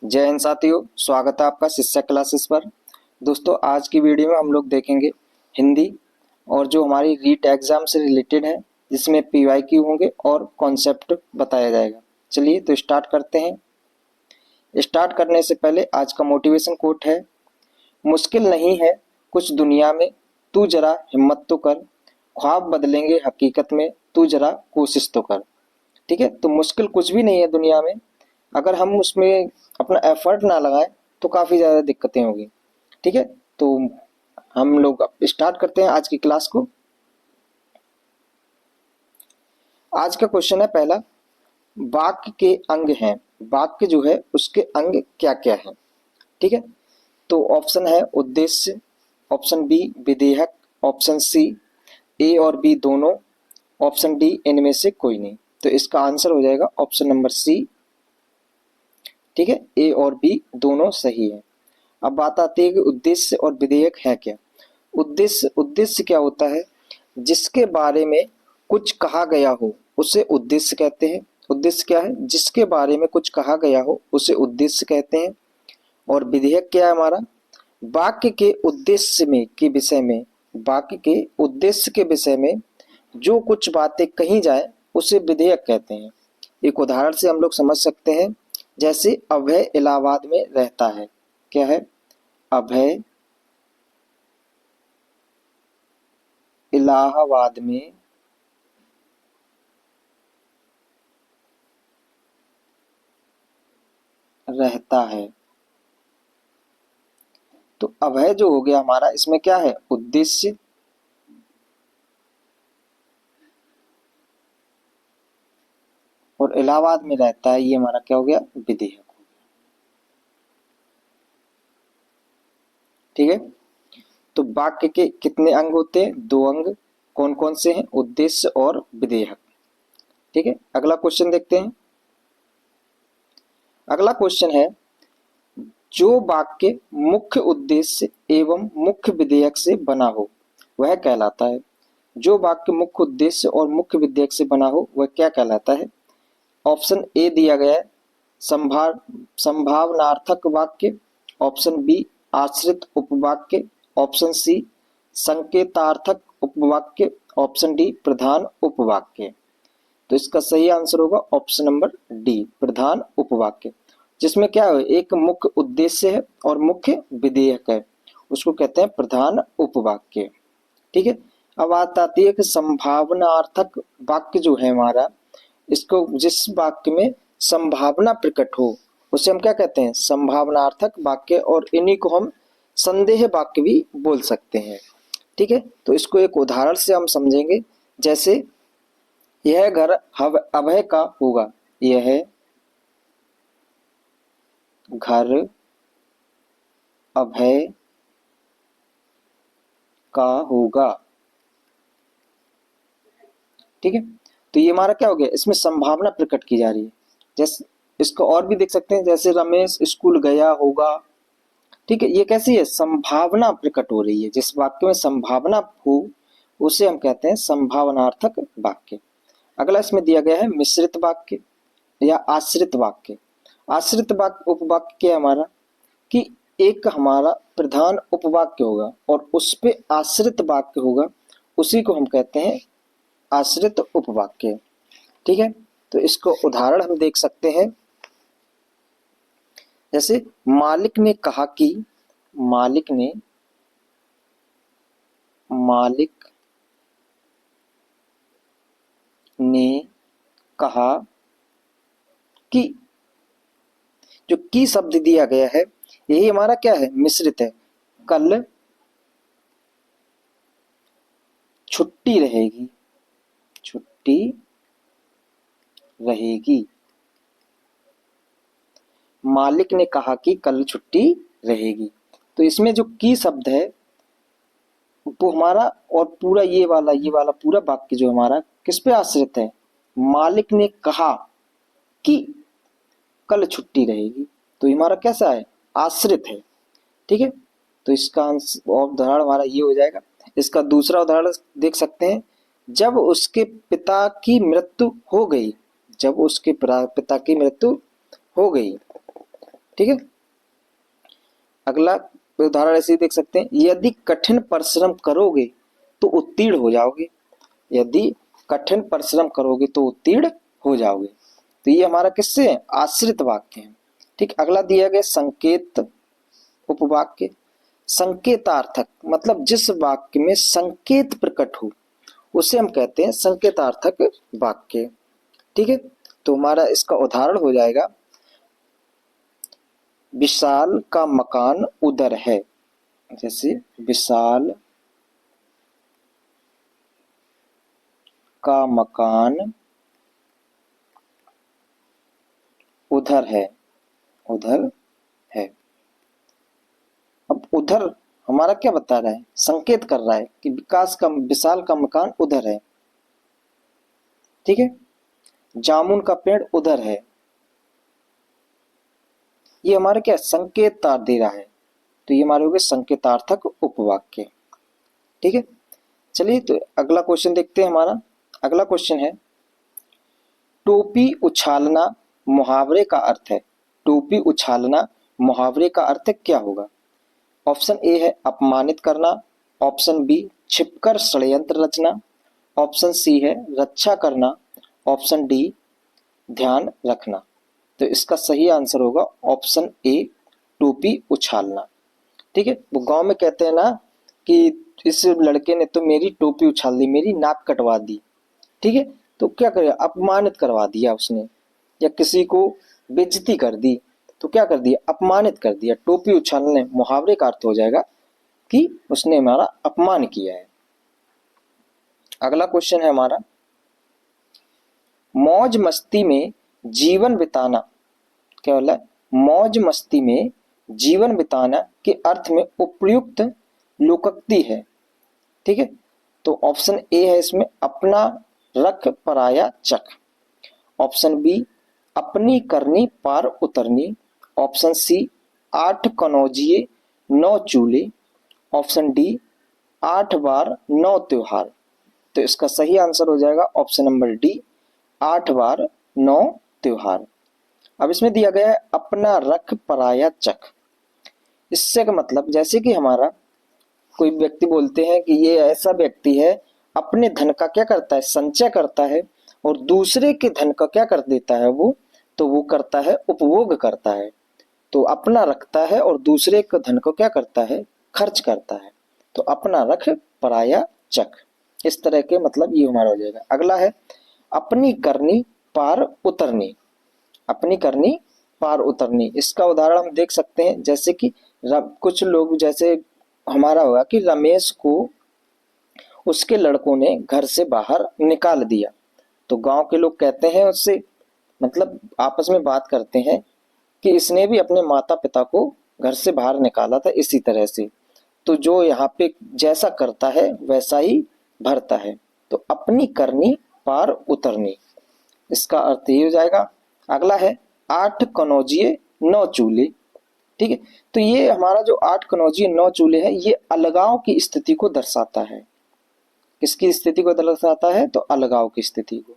जय हिंद साथियों, स्वागत है आपका शिक्षा क्लासेस पर। दोस्तों, आज की वीडियो में हम लोग देखेंगे हिंदी और जो हमारी रीट एग्जाम से रिलेटेड है, जिसमें पीवाईक्यू होंगे और कॉन्सेप्ट बताया जाएगा। चलिए तो स्टार्ट करते हैं। स्टार्ट करने से पहले आज का मोटिवेशन कोट है, मुश्किल नहीं है कुछ दुनिया में, तू जरा हिम्मत तो कर, ख्वाब बदलेंगे हकीकत में, तू जरा कोशिश तो कर। ठीक है, तो मुश्किल कुछ भी नहीं है दुनिया में, अगर हम उसमें अपना एफर्ट ना लगाएं तो काफ़ी ज़्यादा दिक्कतें होगी। ठीक है, तो हम लोग अब स्टार्ट करते हैं आज की क्लास को। आज का क्वेश्चन है पहला, वाक्य के अंग हैं, वाक्य जो है उसके अंग क्या क्या हैं। ठीक है, तो ऑप्शन है उद्देश्य, ऑप्शन बी विधेयक, ऑप्शन सी ए और बी दोनों, ऑप्शन डी इनमें से कोई नहीं। तो इसका आंसर हो जाएगा ऑप्शन नंबर सी। ठीक है, ए और बी दोनों सही है। अब बात आती है कि उद्देश्य और विधेयक है क्या। उद्देश्य क्या होता है, जिसके बारे में कुछ कहा गया हो उसे उद्देश्य कहते हैं। उद्देश्य क्या है, जिसके बारे में कुछ कहा गया हो उसे उद्देश्य कहते हैं। और विधेयक क्या है हमारा, वाक्य के उद्देश्य में के विषय में, वाक्य के उद्देश्य के विषय में जो कुछ बातें कही जाए उसे विधेयक कहते हैं। एक उदाहरण से हम लोग समझ सकते हैं, जैसे अभय इलाहाबाद में रहता है। क्या है, अभय इलाहाबाद में रहता है। तो अभय जो हो गया हमारा, इसमें क्या है, उद्देश्य, और इलाहाबाद में रहता है, ये हमारा क्या हो गया, विधेयक हो गया। ठीक है, तो वाक्य के कितने अंग होते हैं, दो अंग। कौन कौन से हैं, उद्देश्य और विधेयक। ठीक है, अगला क्वेश्चन देखते हैं। अगला क्वेश्चन है, जो वाक्य मुख्य उद्देश्य एवं मुख्य विधेयक से बना हो वह कहलाता है। जो वाक्य मुख्य उद्देश्य और मुख्य विधेयक से बना हो वह क्या कहलाता है। ऑप्शन ए दिया गया है संभावनार्थक वाक्य, ऑप्शन बी आश्रित उपवाक्य, ऑप्शन सी संकेतार्थक उपवाक्य, ऑप्शन डी प्रधान उपवाक्य। तो इसका सही आंसर होगा ऑप्शन नंबर डी, प्रधान उपवाक्य, जिसमें क्या है, एक मुख्य उद्देश्य है और मुख्य विधेयक है, उसको कहते हैं प्रधान उपवाक्य। ठीक है, अब बात आती है कि संभावनार्थक वाक्य जो है हमारा, इसको जिस वाक्य में संभावना प्रकट हो उसे हम क्या कहते हैं, संभावनार्थक वाक्य, और इन्हीं को हम संदेह वाक्य भी बोल सकते हैं। ठीक है, तो इसको एक उदाहरण से हम समझेंगे, जैसे यह घर अभय का होगा, यह घर अभय का होगा। ठीक है, तो ये हमारा क्या हो गया, इसमें संभावना प्रकट की जा रही है। जैसे इसको और भी देख सकते हैं, जैसे रमेश स्कूल गया होगा। ठीक है, ये कैसी है, संभावना प्रकट हो रही है। जिस वाक्य में संभावना हो उसे हम कहते हैं संभावनार्थक वाक्य। अगला इसमें दिया गया है मिश्रित वाक्य या आश्रित वाक्य। आश्रित वाक्य उपवाक्य क्या है हमारा, कि एक हमारा प्रधान उपवाक्य होगा और उस पे आश्रित वाक्य होगा, उसी को हम कहते हैं आश्रित उपवाक्य। ठीक है, तो इसको उदाहरण हम देख सकते हैं, जैसे मालिक ने कहा कि, मालिक ने कहा कि, जो की शब्द दिया गया है यही हमारा क्या है, मिश्रित है। कल छुट्टी रहेगी, छुट्टी रहेगी। मालिक ने कहा कि कल छुट्टी रहेगी। तो इसमें जो की शब्द है वो हमारा, और पूरा ये वाला पूरा वाक्य जो हमारा किस पे आश्रित है, मालिक ने कहा कि कल छुट्टी रहेगी। तो हमारा कैसा है, आश्रित है। ठीक है, तो इसका उदाहरण हमारा ये हो जाएगा। इसका दूसरा उदाहरण देख सकते हैं, जब उसके पिता की मृत्यु हो गई, जब उसके पिता की मृत्यु हो गई। ठीक है। अगला उदाहरण ऐसे ही देख सकते हैं, यदि कठिन परिश्रम करोगे तो उत्तीर्ण हो जाओगे। यदि कठिन परिश्रम करोगे तो उत्तीर्ण हो जाओगे। तो ये हमारा किससे है, आश्रित वाक्य है। ठीक, अगला दिया गया संकेत उपवाक्य। संकेतार्थक मतलब जिस वाक्य में संकेत प्रकट हो उसे हम कहते हैं संकेतार्थक वाक्य। ठीक है, तो हमारा इसका उदाहरण हो जाएगा, विशाल का मकान उधर है। जैसे विशाल का मकान उधर है, उधर है। अब उधर हमारा क्या बता रहा है, संकेत कर रहा है कि विशाल का मकान उधर है। ठीक है, जामुन का पेड़ उधर है, ये हमारे क्या संकेत दे रहा है। तो ये हमारे हो गए संकेतार्थक उपवाक्य। ठीक है, चलिए तो अगला क्वेश्चन देखते हैं। हमारा अगला क्वेश्चन है, टोपी उछालना मुहावरे का अर्थ है। टोपी उछालना मुहावरे का अर्थ क्या होगा? ऑप्शन ए है अपमानित करना, ऑप्शन बी छिपकर षड्यंत्र रचना, ऑप्शन सी है रक्षा करना, ऑप्शन डी ध्यान रखना। तो इसका सही आंसर होगा ऑप्शन ए टोपी उछालना। ठीक है, वो गांव में कहते हैं ना कि इस लड़के ने तो मेरी टोपी उछाल दी, मेरी नाक कटवा दी। ठीक है, तो क्या करे, अपमानित करवा दिया उसने, या किसी को बेइज्जती कर दी, तो क्या कर दिया, अपमानित कर दिया। टोपी उछालने मुहावरे का अर्थ हो जाएगा कि उसने हमारा अपमान किया है। अगला क्वेश्चन है हमारा, मौज मस्ती में जीवन बिताना, क्या बोला, मौज मस्ती में जीवन बिताना के अर्थ में उपयुक्त लोकोक्ति है। ठीक है, तो ऑप्शन ए है इसमें अपना रख पराया चख, ऑप्शन बी अपनी करनी पार उतरनी, ऑप्शन सी 8 कनौजिए 9 चूल्हे, ऑप्शन डी 8 बार 9 त्योहार। तो इसका सही आंसर हो जाएगा ऑप्शन नंबर डी 8 बार 9 त्योहार। अब इसमें दिया गया है अपना रख पराया चख। इससे का मतलब जैसे कि हमारा कोई व्यक्ति बोलते हैं कि ये ऐसा व्यक्ति है अपने धन का क्या करता है, संचय करता है, और दूसरे के धन का क्या कर देता है वो, तो वो करता है उपभोग करता है। तो अपना रखता है और दूसरे के धन को क्या करता है, खर्च करता है। तो अपना रख पराया चख, इस तरह के मतलब ये हमारा हो जाएगा। अगला है अपनी करनी पार उतरनी। अपनी करनी पार उतरनी, इसका उदाहरण हम देख सकते हैं, जैसे कि कुछ लोग, जैसे हमारा होगा कि रमेश को उसके लड़कों ने घर से बाहर निकाल दिया। तो गांव के लोग कहते हैं उससे, मतलब आपस में बात करते हैं कि इसने भी अपने माता पिता को घर से बाहर निकाला था इसी तरह से। तो जो यहाँ पे जैसा करता है वैसा ही भरता है। तो अपनी करनी पार उतरनी, इसका अर्थ ये हो जाएगा। अगला है 8 कनौजिए 9 चूल्हे। ठीक है, तो ये हमारा जो 8 कनौजिए 9 चूल्हे है, ये अलगाव की स्थिति को दर्शाता है। किसकी स्थिति को दर्शाता है, तो अलगाव की स्थिति को।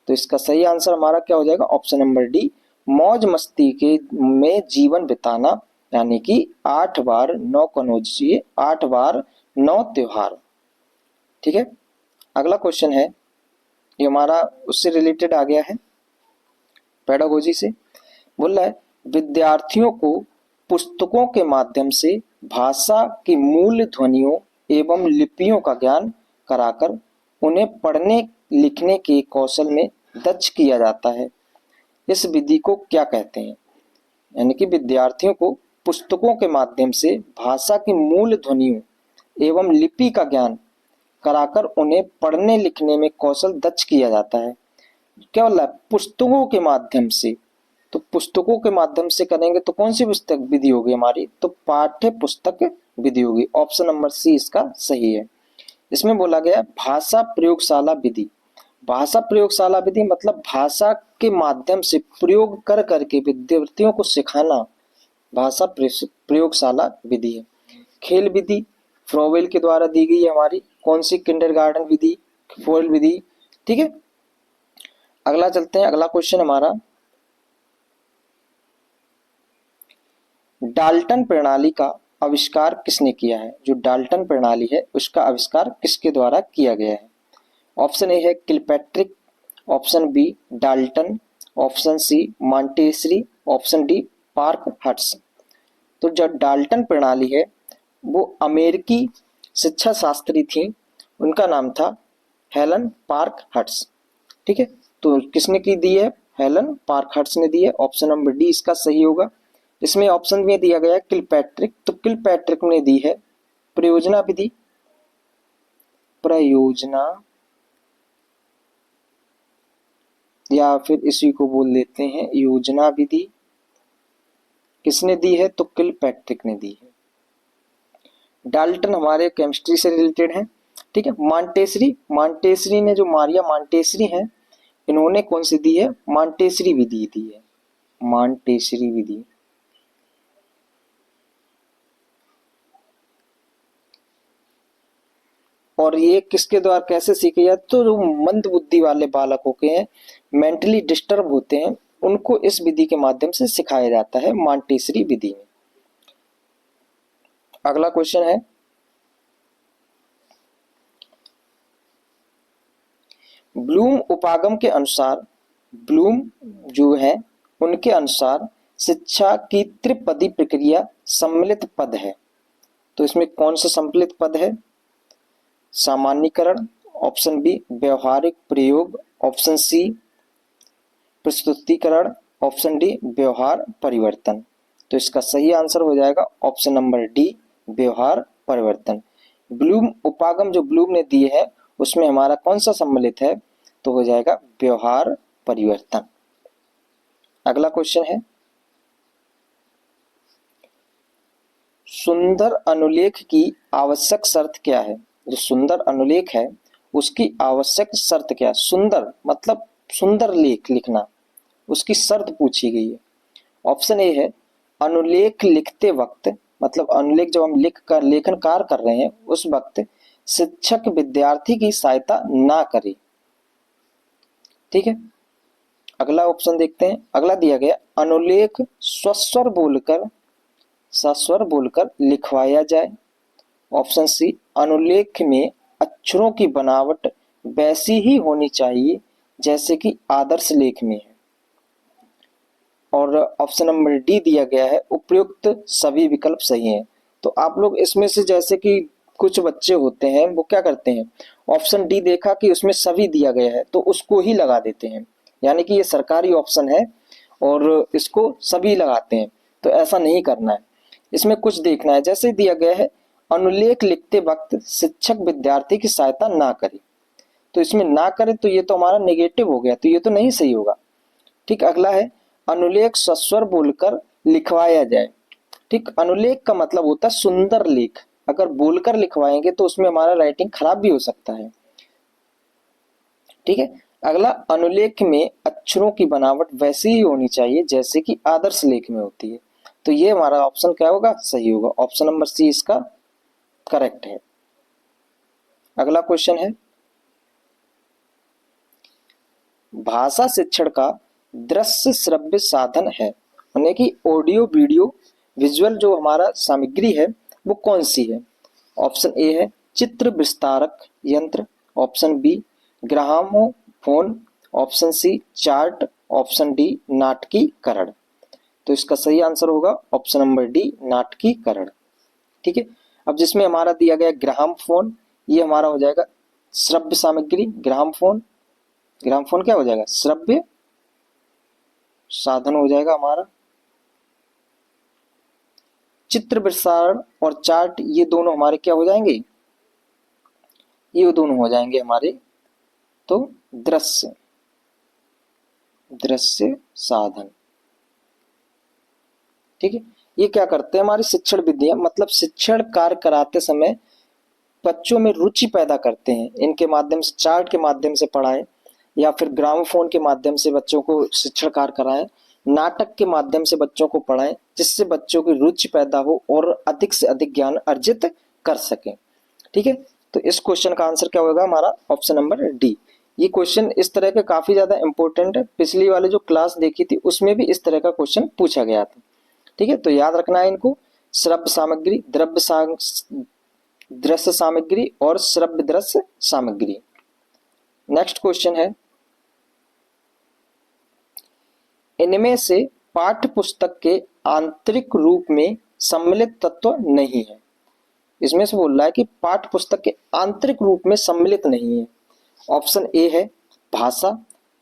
तो इसका सही आंसर हमारा क्या हो जाएगा, ऑप्शन नंबर डी मौज मस्ती के में जीवन बिताना, यानी कि 8 बार 9 कनौजिए 8 बार 9 त्योहार। ठीक है, अगला क्वेश्चन है, ये हमारा उससे रिलेटेड आ गया है, पेडागोजी से। बोल रहा है विद्यार्थियों को पुस्तकों के माध्यम से भाषा की मूल ध्वनियों एवं लिपियों का ज्ञान कराकर उन्हें पढ़ने लिखने के कौशल में दक्ष किया जाता है। इस विधि को क्या कहते हैं? यानी कि विद्यार्थियों को पुस्तकों के माध्यम से भाषा की मूल ध्वनियों एवं लिपि का ज्ञान कराकर उन्हें पढ़ने लिखने में कौशल दक्ष किया जाता है। क्या बोला, पुस्तकों के माध्यम से। तो पुस्तकों के माध्यम से करेंगे तो कौन सी पुस्तक विधि होगी हमारी, तो पाठ्य पुस्तक विधि होगी। ऑप्शन नंबर सी इसका सही है। इसमें बोला गया भाषा प्रयोगशाला विधि। भाषा प्रयोगशाला विधि मतलब भाषा के माध्यम से प्रयोग कर करके विद्यार्थियों को सिखाना भाषा प्रयोगशाला विधि है। खेल विधि फ्रोवेल के द्वारा दी गई है हमारी, कौन सी, किंडरगार्टन विधि, फोयल विधि। ठीक है, अगला चलते हैं। अगला क्वेश्चन हमारा, डाल्टन प्रणाली का आविष्कार किसने किया है? जो डाल्टन प्रणाली है उसका आविष्कार किसके द्वारा किया गया है? ऑप्शन ए है Kilpatrick, option B Dalton, option C Montessori, option D Parkhurst. तो जो डाल्टन प्रणाली है वो अमेरिकी शिक्षा शास्त्री थी, उनका नाम था हेलन पार्क हट्स। ठीक है, तो किसने की दी है? हेलन पार्क हट्स ने दी है। ऑप्शन नंबर डी इसका सही होगा। इसमें ऑप्शन में दिया गया किलपैट्रिक, तो किलपैट्रिक ने दी है प्रयोजना विधि, प्रयोजना या फिर इसी को बोल देते हैं योजना विधि। किसने दी है? तो किलपैट्रिक ने दी है। डाल्टन हमारे केमिस्ट्री से रिलेटेड है। ठीक है, मॉन्टेसरी, मॉन्टेसरी ने जो मारिया मॉन्टेसरी है इन्होंने कौन सी दी है? मॉन्टेसरी विधि दी है, मॉन्टेसरी विधि। और ये किसके द्वारा कैसे सीखे जाते? तो जो मंद बुद्धि वाले बालक होते हैं, मेंटली डिस्टर्ब होते हैं, उनको इस विधि के माध्यम से सिखाया जाता है मॉन्टेसरी विधि में। अगला क्वेश्चन है, ब्लूम उपागम के अनुसार, ब्लूम जो है उनके अनुसार शिक्षा की त्रिपदी प्रक्रिया सम्मिलित पद है। तो इसमें कौन सा सम्मिलित पद है? सामान्यीकरण, ऑप्शन बी व्यवहारिक प्रयोग, ऑप्शन सी प्रस्तुतिकरण, ऑप्शन डी व्यवहार परिवर्तन। तो इसका सही आंसर हो जाएगा ऑप्शन नंबर डी व्यवहार परिवर्तन। ब्लूम उपागम जो ब्लूम ने दिए है उसमें हमारा कौन सा सम्मिलित है? तो हो जाएगा व्यवहार परिवर्तन। अगला क्वेश्चन है, सुंदर अनुलेख की आवश्यक शर्त क्या है? जो सुंदर अनुलेख है उसकी आवश्यक शर्त क्या है? सुंदर मतलब सुंदर लेख लिखना, उसकी शर्त पूछी गई है। ऑप्शन ए है अनुलेख लिखते वक्त, मतलब अनुलेख जब हम लिख कर लेखन कार्य कर रहे हैं उस वक्त शिक्षक विद्यार्थी की सहायता ना करे। ठीक है, अगला ऑप्शन देखते हैं। अगला दिया गया अनुलेख सस्वर बोलकर, सस्वर बोलकर लिखवाया जाए। ऑप्शन सी अनुलेख में अक्षरों की बनावट वैसी ही होनी चाहिए जैसे कि आदर्श लेख में है। और ऑप्शन नंबर डी दिया गया है उपयुक्त सभी विकल्प सही हैं। तो आप लोग इसमें से जैसे कि कुछ बच्चे होते हैं वो क्या करते हैं, ऑप्शन डी देखा कि उसमें सभी दिया गया है तो उसको ही लगा देते हैं, यानी कि ये सरकारी ऑप्शन है और इसको सभी लगाते हैं। तो ऐसा नहीं करना है, इसमें कुछ देखना है। जैसे दिया गया है अनुलेख लिखते वक्त शिक्षक विद्यार्थी की सहायता ना करे, तो इसमें ना करे तो ये तो हमारा नेगेटिव हो गया, तो ये तो नहीं सही होगा। ठीक, अगला है अनुलेख सस्वर बोलकर लिखवाया जाए। ठीक, अनुलेख का मतलब होता है सुंदर लेख, अगर बोलकर लिखवाएंगे तो उसमें हमारा राइटिंग खराब भी हो सकता है। ठीक है, अगला अनुलेख में अक्षरों की बनावट वैसी ही होनी चाहिए जैसे कि आदर्श लेख में होती है। तो ये हमारा ऑप्शन क्या होगा? सही होगा, ऑप्शन नंबर सी इसका करेक्ट है। अगला क्वेश्चन है, भाषा शिक्षण का दृश्य श्रव्य साधन है, यानी कि ऑडियो वीडियो विजुअल जो हमारा सामग्री है वो कौन सी है? ऑप्शन ए है चित्र विस्तारक यंत्र, option B gramophone, option C chart, option D नाटकीकरण। तो इसका सही आंसर होगा ऑप्शन नंबर डी नाटकीकरण। ठीक है, अब जिसमें हमारा दिया गया ग्रामोफोन, ये हमारा हो जाएगा श्रव्य सामग्री। ग्रामोफोन, ग्रामोफोन क्या हो जाएगा? श्रव्य साधन हो जाएगा हमारा। चित्र विस्तारण और चार्ट ये दोनों हमारे क्या हो जाएंगे? ये दोनों हो जाएंगे हमारे तो दृश्य, दृश्य साधन। ठीक है, ये क्या करते हैं? हमारी शिक्षण विधियां, मतलब शिक्षण कार्य कराते समय बच्चों में रुचि पैदा करते हैं। इनके माध्यम से, चार्ट के माध्यम से पढ़ाएं या फिर ग्रामोफोन के माध्यम से बच्चों को शिक्षण कार्य कराएं, नाटक के माध्यम से बच्चों को पढ़ाएं, जिससे बच्चों की रुचि पैदा हो और अधिक से अधिक ज्ञान अर्जित कर सकें। ठीक है, तो इस क्वेश्चन का आंसर क्या होगा हमारा? Option number D. ये क्वेश्चन इस तरह के काफी ज्यादा इंपॉर्टेंट है, पिछली वाली जो क्लास देखी थी उसमें भी इस तरह का क्वेश्चन पूछा गया था। ठीक है, तो याद रखना है इनको, श्रव्य सामग्री, दृश्य सामग्री और श्रव्य दृश्य सामग्री। नेक्स्ट क्वेश्चन है, इनमें से पाठ्य पुस्तक के आंतरिक रूप में सम्मिलित तत्व नहीं है। इसमें से बोल रहा है कि पाठ्य पुस्तक के आंतरिक रूप में सम्मिलित नहीं है। ऑप्शन ए है भाषा।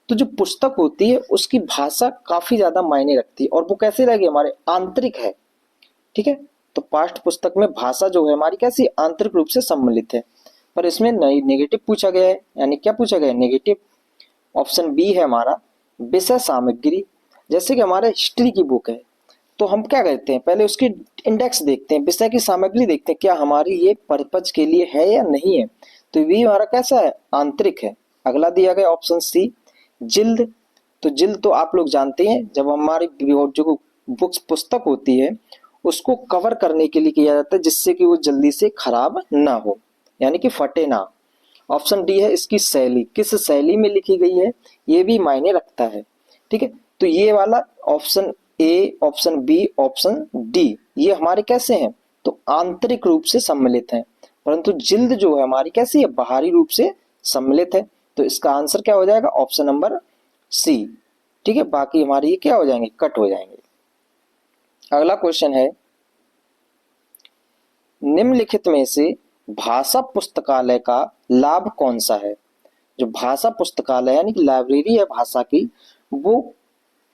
तो जो पुस्तक होती है उसकी भाषा काफी ज्यादा मायने रखती है, और वो कैसे रहेगी, हमारे आंतरिक है। ठीक है, तो पाठ्य पुस्तक में भाषा जो है हमारी कैसी, आंतरिक रूप से सम्मिलित है। पर इसमें नेगेटिव पूछा गया है, यानी क्या पूछा गया है, नेगेटिव। ऑप्शन बी है हमारा विषय सामग्री। जैसे कि हमारे हिस्ट्री की बुक है, तो हम क्या करते हैं, पहले उसकी इंडेक्स देखते हैं, विषय की सामग्री देखते हैं, क्या हमारी ये पर्पज के लिए है या नहीं है। तो ये हमारा कैसा है, आंतरिक है। अगला दिया गया ऑप्शन सी जिल्द। तो जिल्द तो आप लोग जानते हैं, जब हमारी जो बुक्स पुस्तक होती है उसको कवर करने के लिए किया जाता है, जिससे कि वो जल्दी से खराब ना हो, यानी कि फटे ना। ऑप्शन डी है इसकी शैली, किस शैली में लिखी गई है, ये भी मायने रखता है। ठीक है, तो ये वाला option A, option B, option D, ये हमारे कैसे हैं, तो आंतरिक रूप से सम्मिलित हैं। परंतु जिल्द जो है हमारी कैसी है, बाहरी रूप से सम्मिलित है। तो इसका आंसर क्या हो जाएगा, ऑप्शन नंबर सी। ठीक है, बाकी हमारे ये क्या हो जाएंगे, कट हो जाएंगे। अगला क्वेश्चन है, निम्नलिखित में से भाषा पुस्तकालय का लाभ कौन सा है। जो भाषा पुस्तकालय यानी कि लाइब्रेरी है भाषा की, वो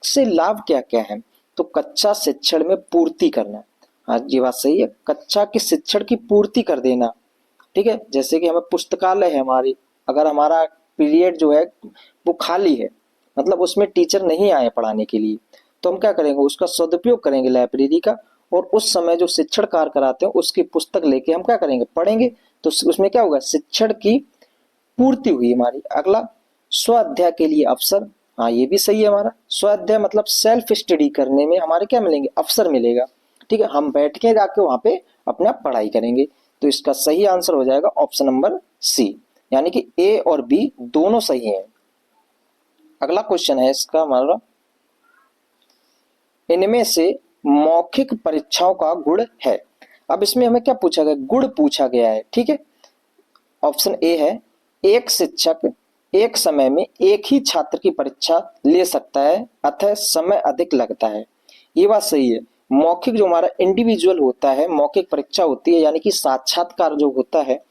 से लाभ क्या क्या है। तो कक्षा शिक्षण में पूर्ति करना, हाँ ये बात सही है, कक्षा के शिक्षण की पूर्ति कर देना। ठीक है, जैसे कि हमें पुस्तकालय है हमारी, अगर हमारा पीरियड जो है वो खाली है, मतलब उसमें टीचर नहीं आए पढ़ाने के लिए, तो हम क्या करेंगे, उसका सदुपयोग करेंगे लाइब्रेरी का, और उस समय जो शिक्षण कार्य कराते हैं उसकी पुस्तक लेके हम क्या करेंगे, पढ़ेंगे। तो उसमें क्या होगा, शिक्षण की पूर्ति हुई हमारी। अगला स्वाध्याय के लिए अवसर, हाँ ये भी सही है हमारा, स्वाध्याय मतलब सेल्फ स्टडी करने में हमारे क्या मिलेंगे, अवसर मिलेगा। ठीक है, हम बैठ के जाके वहां पे अपना पढ़ाई करेंगे। तो इसका सही आंसर हो जाएगा ऑप्शन नंबर सी, यानी कि ए और बी दोनों सही हैं। अगला क्वेश्चन है इसका हमारा, इनमें से मौखिक परीक्षाओं का गुण है। अब इसमें हमें क्या पूछा गया, गुण पूछा गया है। ठीक है, ऑप्शन ए है एक शिक्षक एक समय में एक ही छात्र की परीक्षा ले सकता है, अतः समय अधिक लगता है। ये बात सही है। मौखिक जो हमारा इंडिविजुअल होता है, मौखिक परीक्षा होती है, यानी कि साक्षात्कार जो होता है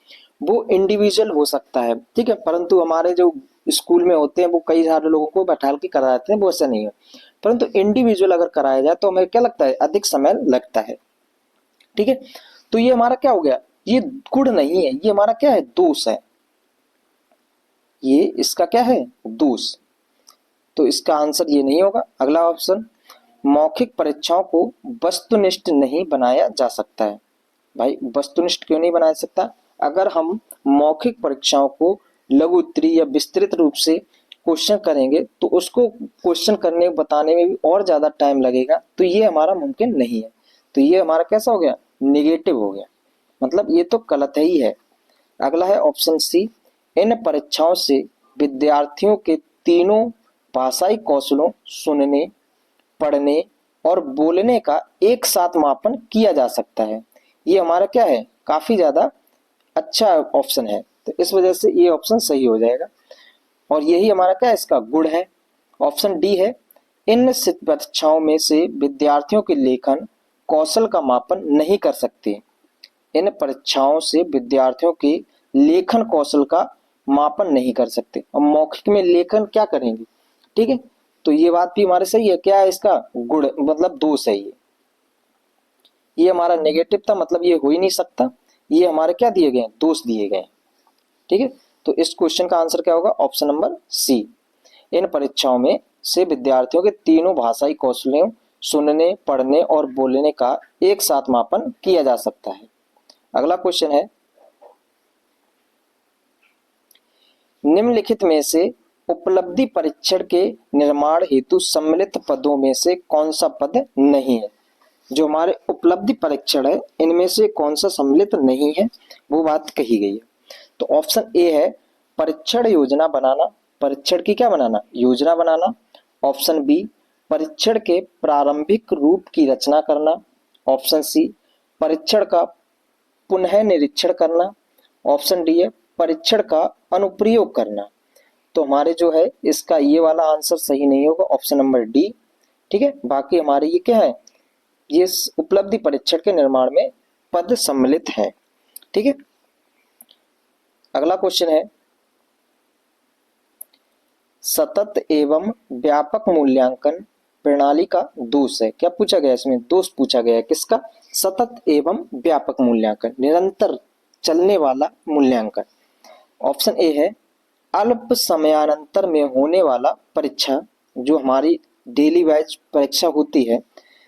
वो इंडिविजुअल हो सकता है। ठीक है, परंतु हमारे जो स्कूल में होते हैं वो कई सारे लोगों को बैठा के कराते हैं, वो ऐसा नहीं है। परंतु इंडिविजुअल अगर कराया जाए तो हमें क्या लगता है, अधिक समय लगता है। ठीक है, तो ये हमारा क्या हो गया, ये गुण नहीं है, ये हमारा क्या है, दोष है। ये इसका क्या है, दोष। तो इसका आंसर ये नहीं होगा। अगला ऑप्शन, मौखिक परीक्षाओं को वस्तुनिष्ठ नहीं बनाया जा सकता है। भाई वस्तुनिष्ठ क्यों नहीं बनाया सकता, अगर हम मौखिक परीक्षाओं को लघु उत्तरीय या विस्तृत रूप से क्वेश्चन करेंगे तो उसको क्वेश्चन करने बताने में भी और ज्यादा टाइम लगेगा, तो ये हमारा मुमकिन नहीं है। तो ये हमारा कैसा हो गया, निगेटिव हो गया, मतलब ये तो गलत ही है। अगला है ऑप्शन सी, इन परीक्षाओं से विद्यार्थियों के तीनों भाषाई कौशलों सुनने, पढ़ने और बोलने का एक साथ मापन किया जा सकता है। ये हमारा क्या है, काफी ज्यादा अच्छा ऑप्शन है, तो इस वजह से ये ऑप्शन सही हो जाएगा। और यही हमारा क्या है, इसका गुण है। ऑप्शन डी है, इन परीक्षाओं में से विद्यार्थियों के लेखन कौशल का मापन नहीं कर सकते। इन परीक्षाओं से विद्यार्थियों के लेखन कौशल का मापन नहीं कर सकते। और मौखिक में लेखन क्या करेंगे। ठीक है, तो ये बात भी हमारे सही है। क्या है इसका गुण, मतलब दोष है ये हमारा नेगेटिव था, मतलब ये हो ही नहीं सकता। ये हमारे क्या दिए गए, दोष दिए गए। ठीक है, तो इस क्वेश्चन का आंसर क्या होगा, ऑप्शन नंबर सी, इन परीक्षाओं में से विद्यार्थियों के तीनों भाषाई कौशलों सुनने, पढ़ने और बोलने का एक साथ मापन किया जा सकता है। अगला क्वेश्चन है, निम्नलिखित में से उपलब्धि परीक्षण के निर्माण हेतु सम्मिलित पदों में से कौन सा पद नहीं है। जो हमारे उपलब्धि परीक्षण है इनमें से कौन सा सम्मिलित नहीं है, वो बात कही गई है। तो ऑप्शन ए है परीक्षण योजना बनाना, परीक्षण की क्या बनाना, योजना बनाना। ऑप्शन बी परीक्षण के प्रारंभिक रूप की रचना करना। ऑप्शन सी, परीक्षण का पुनः निरीक्षण करना। ऑप्शन डी है परीक्षण का अनुप्रयोग करना। तो हमारे जो है इसका ये वाला आंसर सही नहीं होगा, ऑप्शन नंबर डी। ठीक है, बाकी हमारे ये क्या है, ये उपलब्धि परीक्षण के निर्माण में पद सम्मिलित है। ठीक है, अगला क्वेश्चन है, सतत एवं व्यापक मूल्यांकन प्रणाली का दोष है। क्या पूछा गया इसमें, दोष पूछा गया है किसका, सतत एवं व्यापक मूल्यांकन, निरंतर चलने वाला मूल्यांकन। ऑप्शन ए है अल्प समयानंतर में होने वाला परीक्षा, जो हमारी डेली वाइज परीक्षा होती है,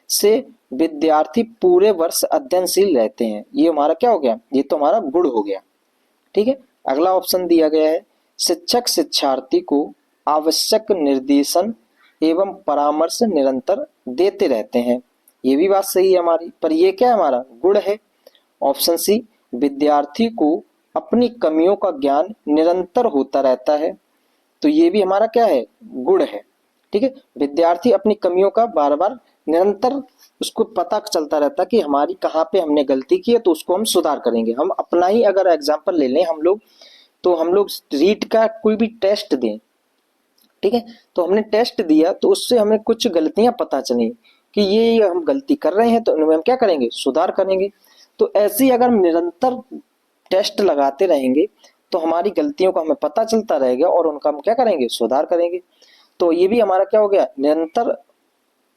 से विद्यार्थी पूरे वर्ष अध्ययनशील रहते हैं। ये हमारा क्या हो गया, ये तो हमारा गुण हो गया। ठीक है, अगला ऑप्शन दिया गया है शिक्षक शिक्षार्थी को आवश्यक निर्देशन एवं परामर्श निरंतर देते रहते हैं। ये भी बात सही है हमारी, पर ये क्या है, हमारा गुण है। ऑप्शन सी, विद्यार्थी को अपनी कमियों का ज्ञान निरंतर होता रहता है। तो ये भी हमारा क्या है, गुण है। ठीक है, विद्यार्थी अपनी कमियों का बार बार निरंतर उसको पता चलता रहता कि हमारी कहाँ पे हमने गलती की है, तो उसको हम सुधार करेंगे। हम अपना ही अगर एग्जाम्पल ले लें हम लोग, तो हम लोग रीट का कोई भी टेस्ट दें, ठीक है, तो हमने टेस्ट दिया तो उससे हमें कुछ गलतियां पता चली कि ये हम गलती कर रहे हैं, तो इनमें हम क्या करेंगे, सुधार करेंगे। तो ऐसे ही अगर हम निरंतर टेस्ट लगाते रहेंगे तो हमारी गलतियों का हमें पता चलता रहेगा और उनका हम क्या करेंगे, सुधार करेंगे। तो ये भी हमारा क्या हो गया, निरंतर,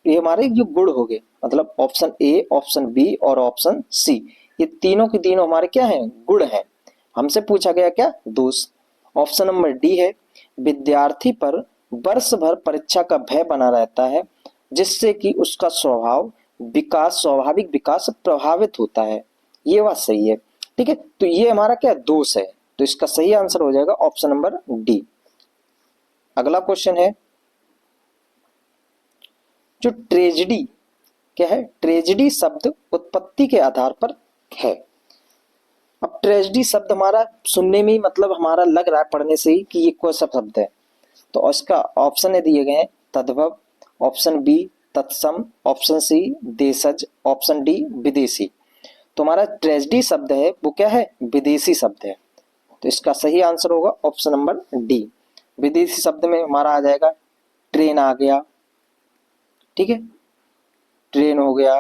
ये हमारे जो गुण हो गए। मतलब ऑप्शन ए, ऑप्शन बी और ऑप्शन सी, ये तीनों के तीनों हमारे क्या हैं, गुण हैं। हमसे पूछा गया क्या, दोष। ऑप्शन नंबर डी है विद्यार्थी पर वर्ष भर परीक्षा का भय बना रहता है, जिससे कि उसका स्वाभाविक विकास प्रभावित होता है। ये बात सही है। ठीक है, तो ये हमारा क्या दोष है, तो इसका सही आंसर हो जाएगा ऑप्शन नंबर डी। अगला क्वेश्चन है, जो ट्रेजेडी क्या है, ट्रेजेडी शब्द उत्पत्ति के आधार पर है। अब ट्रेजेडी शब्द हमारा सुनने में ही मतलब हमारा लग रहा है पढ़ने से ही कि ये कौन सा शब्द है। तो इसका ऑप्शन दिए गए हैं तद्भव, ऑप्शन बी तत्सम, ऑप्शन सी देशज, ऑप्शन डी विदेशी। तो हमारा ट्रेजेडी शब्द है वो क्या है, विदेशी शब्द है। तो इसका सही आंसर होगा ऑप्शन नंबर डी। विदेशी शब्द में हमारा आ जाएगा ट्रेन आ गया, ठीक है, ट्रेन हो गया,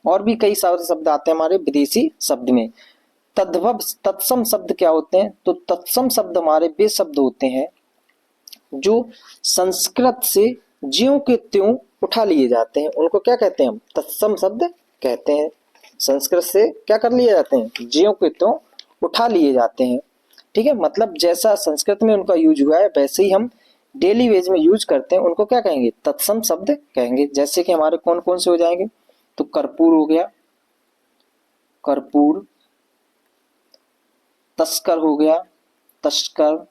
और भी कई सारे शब्द आते हैं हमारे विदेशी शब्द में। तद्भव तत्सम शब्द क्या होते हैं, तो तत्सम शब्द हमारे वे शब्द होते हैं जो संस्कृत से ज्यों के त्यों उठा लिए जाते हैं, उनको क्या कहते हैं हम, तत्सम शब्द कहते हैं। संस्कृत से क्या कर लिए जाते हैं, ज्यों के त्यों उठा लिए जाते हैं। ठीक है, मतलब जैसा संस्कृत में उनका यूज हुआ है वैसे ही हम डेली वेज में यूज करते हैं, उनको क्या कहेंगे, तत्सम शब्द कहेंगे। जैसे कि हमारे कौन कौन से हो जाएंगे, तो कर्पूर हो गया, कर्पूर, तस्कर हो गया, तस्कर,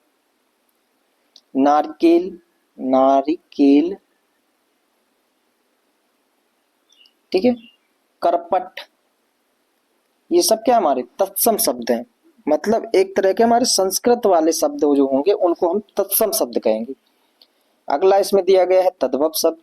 नारिकेल, नारिकेल, ठीक है, करपट, ये सब क्या हमारे तत्सम शब्द हैं। मतलब एक तरह के हमारे संस्कृत वाले शब्द जो होंगे उनको हम तत्सम शब्द कहेंगे। अगला इसमें दिया गया है तद्भव शब्द।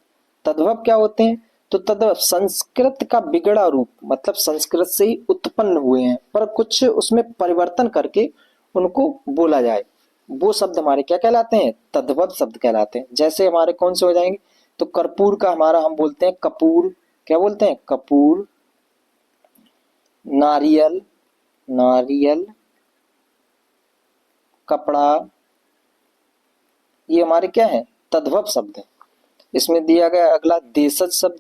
तद्भव क्या होते हैं, तो तद्भव संस्कृत का बिगड़ा रूप, मतलब संस्कृत से ही उत्पन्न हुए हैं पर कुछ उसमें परिवर्तन करके उनको बोला जाए, वो शब्द हमारे क्या कहलाते हैं, तद्भव शब्द कहलाते हैं। जैसे हमारे कौन से हो जाएंगे, तो कर्पूर का हमारा हम बोलते हैं कपूर, क्या बोलते हैं, कपूर। नारियल, नारियल, कपड़ा, ये हमारे क्या है, तद्भव शब्द है। इसमें दिया गया अगला देशज शब्द।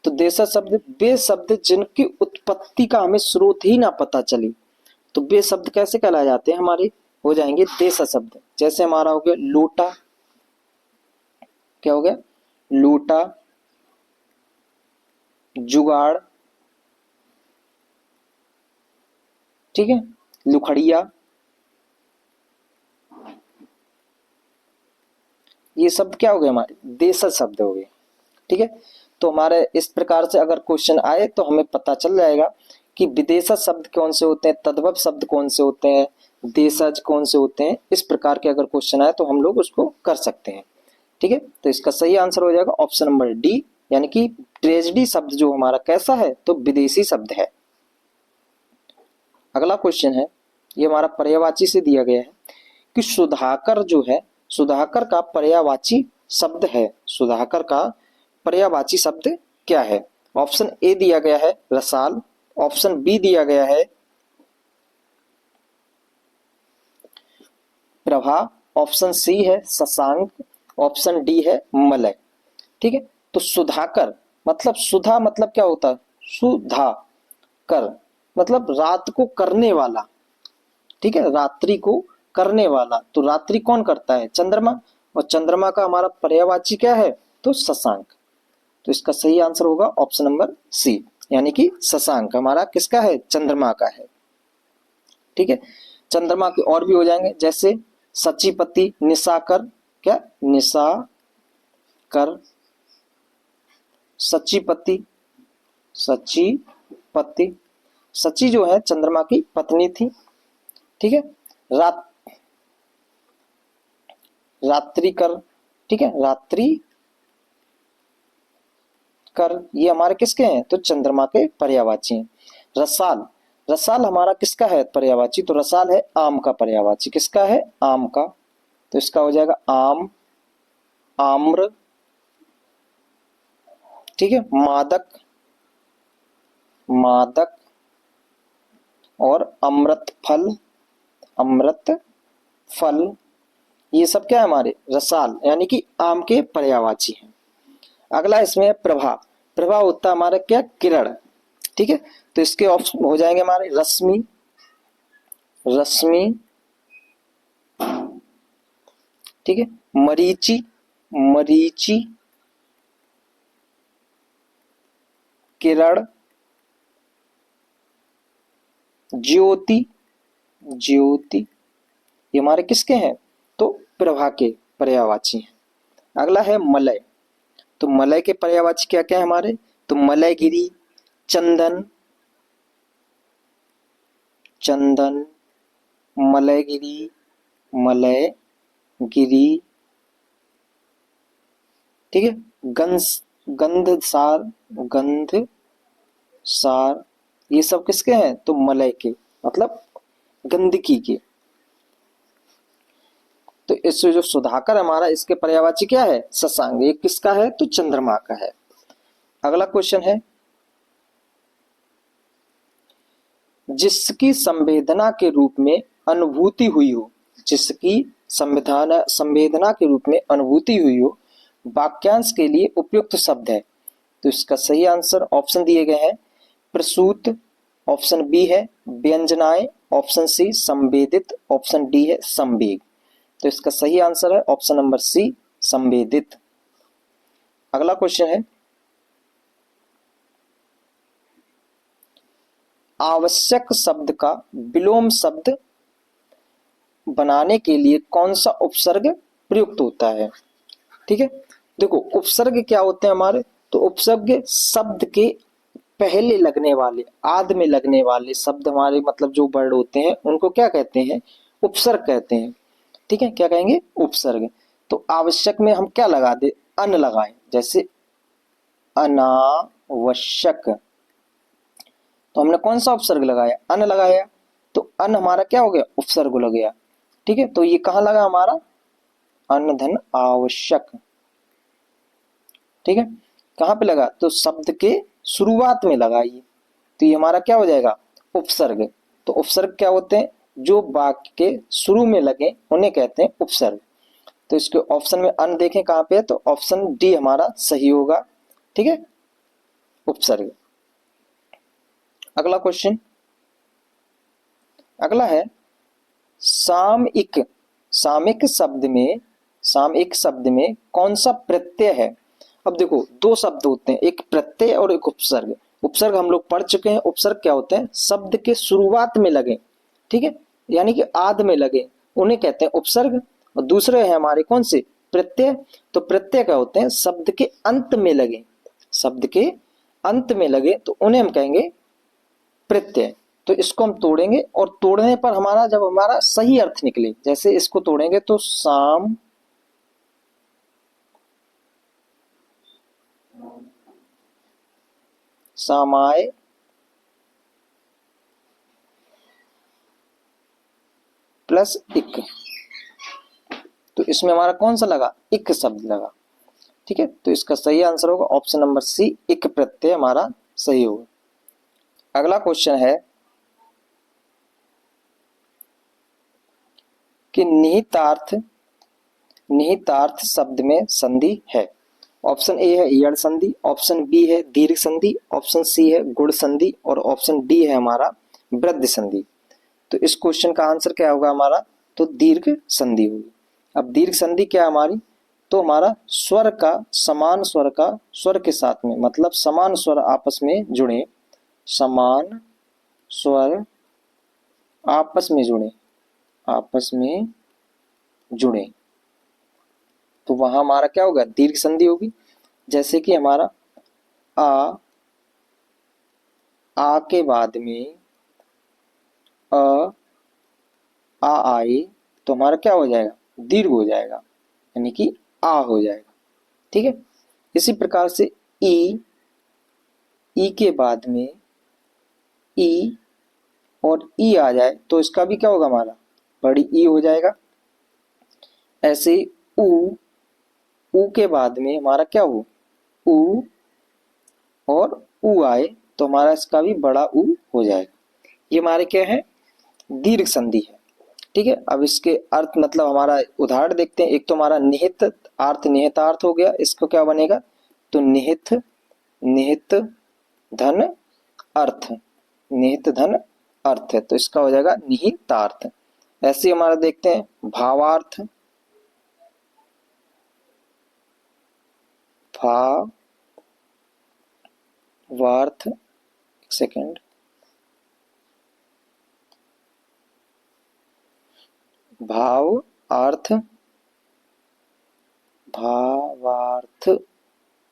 तो देशज शब्द वे शब्द जिनकी उत्पत्ति का हमें स्रोत ही ना पता चली, तो वे शब्द कैसे कहलाए जाते हैं, हमारे हो जाएंगे देशज शब्द। जैसे हमारा हो गया लोटा, क्या हो गया, लोटा, जुगाड़, ठीक है, लुखड़िया, ये शब्द क्या हो गए, हमारे देशज शब्द हो गए। ठीक है, तो हमारे इस प्रकार से अगर क्वेश्चन आए तो हमें पता चल जाएगा कि विदेशज शब्द कौन से होते हैं, तद्भव शब्द कौन से होते हैं, देशज कौन से होते हैं। इस प्रकार के अगर क्वेश्चन आए तो हम लोग उसको कर सकते हैं। ठीक है, तो इसका सही आंसर हो जाएगा ऑप्शन नंबर डी, यानी कि ट्रेजेडी शब्द जो हमारा कैसा है, तो विदेशी शब्द है। अगला क्वेश्चन है, ये हमारा पर्यायवाची से दिया गया है कि सुधाकर जो है, सुधाकर का पर्यायवाची शब्द है, सुधाकर का पर्यायवाची शब्द क्या है? ऑप्शन ए दिया गया है रसाल, ऑप्शन बी दिया गया है प्रभा, ऑप्शन सी है शशांक, ऑप्शन डी है मलय। ठीक है, तो सुधाकर मतलब सुधा मतलब क्या होता है? सुधा कर मतलब रात को करने वाला। ठीक है, रात्रि को करने वाला, तो रात्रि कौन करता है? चंद्रमा, और चंद्रमा का हमारा पर्यायवाची क्या है? तो शशांक। तो इसका सही आंसर होगा ऑप्शन नंबर सी, यानी कि शशांक हमारा किसका है? चंद्रमा का है। ठीक है, चंद्रमा के और भी हो जाएंगे, जैसे सचीपति, निशाकर, क्या निशाकर, सचीपति, सचीपति, सची जो है चंद्रमा की पत्नी थी। ठीक है, रात्रि कर, ठीक है, रात्रि कर, ये हमारे किसके हैं? तो चंद्रमा के पर्यायवाची हैं। रसाल, रसाल हमारा किसका है पर्यायवाची? तो रसाल है आम का पर्यायवाची। किसका है? आम का। तो इसका हो जाएगा आम, आम्र, ठीक है, मादक, मादक, और अमृत फल, अमृत फल, ये सब क्या है हमारे? रसाल, यानी कि आम के पर्यायवाची हैं। अगला इसमें है प्रभा, प्रभा होता है हमारा क्या? किरण। ठीक है, तो इसके ऑप्शन हो जाएंगे हमारे रश्मि, रश्मि, ठीक है, मरीचि, मरीचि, किरण, ज्योति, ज्योति, ये हमारे किसके हैं? तो प्रभा के पर्यायवाची हैं। अगला है मलय, तो मलय के पर्यायवाची क्या क्या है हमारे? तो मलयगिरी, चंदन, चंदन, मलयगिरी, मलयगिरी, ठीक है, गंधसार, गंधसार, ये सब किसके हैं? तो मलय के, मतलब गंदगी के। तो इससे जो सुधाकर हमारा, इसके पर्यायवाची क्या है? शशांक। ये किसका है? तो चंद्रमा का है। अगला क्वेश्चन है, जिसकी संवेदना के रूप में अनुभूति हुई हो, जिसकी संवेदना के रूप में अनुभूति हुई हो, वाक्यांश के लिए उपयुक्त शब्द है। तो इसका सही आंसर ऑप्शन दिए गए हैं प्रसूत, ऑप्शन बी है व्यंजनाएं, ऑप्शन सी संवेदित, ऑप्शन डी है संवेग। तो इसका सही आंसर है ऑप्शन नंबर सी, संवेदित। अगला क्वेश्चन है, आवश्यक शब्द का विलोम शब्द बनाने के लिए कौन सा उपसर्ग प्रयुक्त होता है? ठीक है, देखो उपसर्ग क्या होते हैं हमारे? तो उपसर्ग शब्द के पहले लगने वाले, आद में लगने वाले शब्द हमारे, मतलब जो वर्ड होते हैं उनको क्या कहते हैं? उपसर्ग कहते हैं। ठीक है, क्या कहेंगे? उपसर्ग। तो आवश्यक में हम क्या लगा दे? अन लगाएं, जैसे अनावश्यक, तो हमने कौन सा उपसर्ग लगाया? अन लगाया, तो अन हमारा क्या हो गया? उपसर्ग लग गया। ठीक है, तो ये कहाँ लगा हमारा? अन धन आवश्यक। ठीक है, कहाँ पे लगा? तो शब्द के शुरुआत में लगा ये, तो ये हमारा क्या हो जाएगा? उपसर्ग। तो उपसर्ग क्या होते हैं? जो वाक्य के शुरू में लगे उन्हें कहते हैं उपसर्ग। तो इसके ऑप्शन में अन देखें कहाँ पे है, तो ऑप्शन डी हमारा सही होगा। ठीक है, उपसर्ग। अगला क्वेश्चन, अगला है सामयिक, सामयिक शब्द में, सामयिक शब्द में कौन सा प्रत्यय है? अब देखो दो शब्द होते हैं, एक प्रत्यय और एक उपसर्ग। उपसर्ग हम लोग पढ़ चुके हैं। उपसर्ग क्या होते हैं? शब्द के शुरुआत में लगे, ठीक है, यानी कि आद में लगे, उन्हें कहते हैं उपसर्ग। और दूसरे हैं हमारे कौन से? प्रत्यय। तो प्रत्यय क्या होते हैं? शब्द के अंत में लगे, शब्द के अंत में लगे तो उन्हें हम कहेंगे प्रत्यय। तो इसको हम तोड़ेंगे, और तोड़ने पर हमारा जब हमारा सही अर्थ निकले, जैसे इसको तोड़ेंगे तो साम सामाय प्लस इक, तो इसमें हमारा कौन सा लगा, इक शब्द लगा। ठीक है, तो इसका सही आंसर होगा ऑप्शन नंबर सी, इक प्रत्यय हमारा सही होगा। अगला क्वेश्चन है कि निहितार्थ शब्द में संधि है। ऑप्शन ए है यड़ संधि, ऑप्शन बी है दीर्घ संधि, ऑप्शन सी है गुण संधि और ऑप्शन डी है हमारा वृद्धि संधि। तो इस क्वेश्चन का आंसर क्या होगा हमारा, तो दीर्घ संधि होगी। अब दीर्घ संधि क्या हमारी, तो हमारा स्वर का समान स्वर का स्वर के साथ में, मतलब समान स्वर आपस में जुड़े, समान स्वर आपस में जुड़े, तो वहां हमारा क्या होगा, दीर्घ संधि होगी। जैसे कि हमारा आ के बाद में आ आए, तो हमारा क्या हो जाएगा, दीर्घ हो जाएगा, यानी कि आ हो जाएगा। ठीक है, इसी प्रकार से ई के बाद में ई और ई आ जाए तो इसका भी क्या होगा, हमारा बड़ी ई हो जाएगा। ऐसे ऊ के बाद में हमारा क्या हो, ऊ और ऊ आए तो हमारा इसका भी बड़ा ऊ हो जाएगा। ये हमारे क्या है, दीर्घ संधि है। ठीक है, अब इसके अर्थ मतलब हमारा उदाहरण देखते हैं। एक तो हमारा निहित अर्थ निहितार्थ हो गया, इसको क्या बनेगा, तो निहित धन अर्थ, निहित धन अर्थ है, तो इसका हो जाएगा निहितार्थ। ऐसे हमारा देखते हैं भावार्थ, भावार्थ, एक सेकेंड, भावार्थ,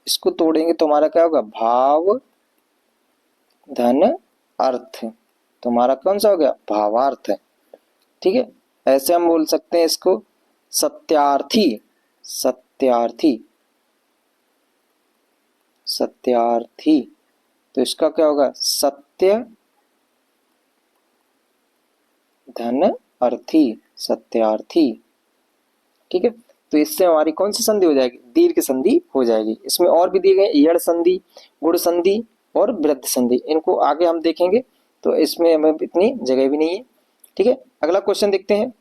इसको तोड़ेंगे तो हमारा क्या होगा, भाव धन अर्थ, तो हमारा कौन सा हो गया, भावार्थ है। ठीक है, ऐसे हम बोल सकते हैं इसको सत्यार्थी, तो इसका क्या होगा, सत्य धन अर्थी, सत्यार्थी। ठीक है, तो इससे हमारी कौन सी संधि हो जाएगी, दीर्घ संधि हो जाएगी। इसमें और भी दिए गए यड़ संधि, गुण संधि और वृद्धि संधि, इनको आगे हम देखेंगे, तो इसमें हमें इतनी जगह भी नहीं है। ठीक है, अगला क्वेश्चन देखते हैं।